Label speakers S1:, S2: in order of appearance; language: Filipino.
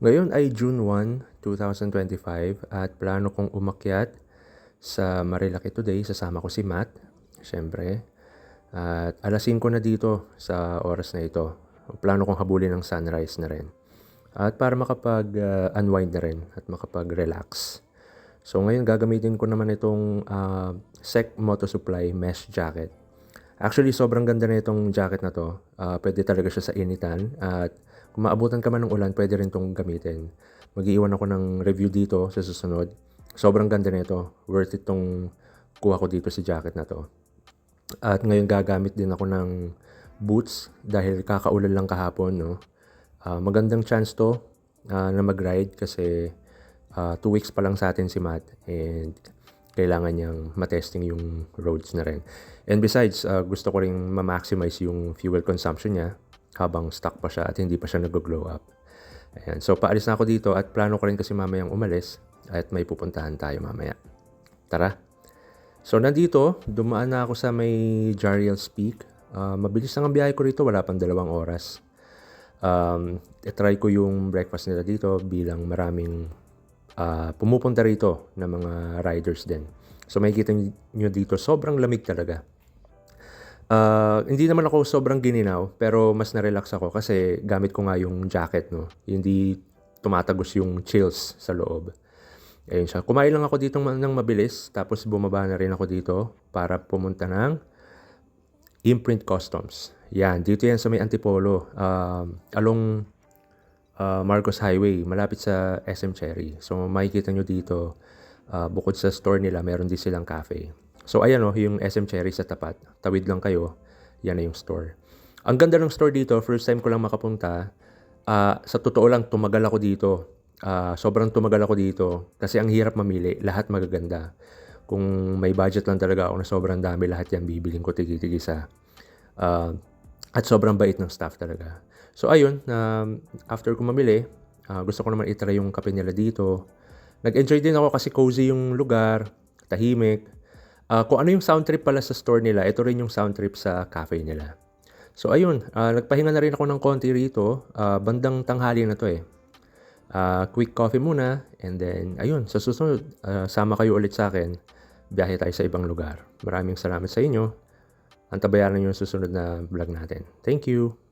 S1: Ngayon ay June 1, 2025 at plano kong umakyat sa Marilaki today. Sasama ko si Matt, syempre. At alas 5 na dito sa oras na ito. Plano kong habulin ng sunrise na rin. At para makapag-unwind na rin at makapag-relax. So ngayon gagamitin ko naman itong SEC Moto Supply mesh jacket. Actually, sobrang ganda na itong jacket na to. Pwede talaga siya sa initan. At kung maabutan ka man ng ulan, pwede rin itong gamitin. Mag-iwan ako ng review dito sa susunod. Sobrang ganda na ito. Worth it itong kuha ko dito sa jacket na to. At ngayon gagamit din ako ng boots dahil kakaulan lang kahapon. No? Magandang chance to na mag-ride kasi 2 weeks pa lang sa atin si Matt. And kailangan niyang matesting yung roads na rin. And besides, gusto ko rin ma-maximize yung fuel consumption niya habang stuck pa siya at hindi pa siya nag-glow up. Ayan. So, paalis na ako dito at plano ko rin kasi mamayang umalis at may pupuntahan tayo mamaya. Tara! So, nandito, dumaan na ako sa may Jariel's Peak. Mabilis lang ang biyahe ko rito, wala pang 2 oras. I-try ko yung breakfast nila dito bilang maraming pumupunta rito na mga riders din. So makikita nyo dito, sobrang lamig talaga. Hindi naman ako sobrang gininaw, pero mas na-relax ako kasi gamit ko nga yung jacket, no? Hindi tumatagos yung chills sa loob. Ayun siya. Kumain lang ako dito ng mabilis, tapos bumaba na rin ako dito para pumunta ng Imprint Customs. Yan, dito yan sa may Antipolo, along Marcos Highway, malapit sa SM Cherry. So makikita nyo dito, bukod sa store nila, meron din silang cafe. So ayan yung SM Cherry sa tapat. Tawid lang kayo, yan na yung store. Ang ganda ng store dito, first time ko lang makapunta. Sa totoo lang, tumagal ako dito. Sobrang tumagal ako dito kasi ang hirap mamili, lahat magaganda. Kung may budget lang talaga ako na sobrang dami, lahat yan bibiling ko tigi-tigisa. At sobrang bait ng staff talaga. So ayun, after ko mamili, gusto ko naman itry yung kape nila dito. Nag-enjoy din ako kasi cozy yung lugar, tahimik. Kung ano yung sound trip pala sa store nila, ito rin yung sound trip sa cafe nila. So ayun, nagpahinga na rin ako ng konti rito. Bandang tanghali na to eh. Quick coffee muna and then ayun, sa susunod, sama kayo ulit sa akin. Biyahe tayo sa ibang lugar. Maraming salamat sa inyo. Antabayaran nyo yung susunod na vlog natin. Thank you!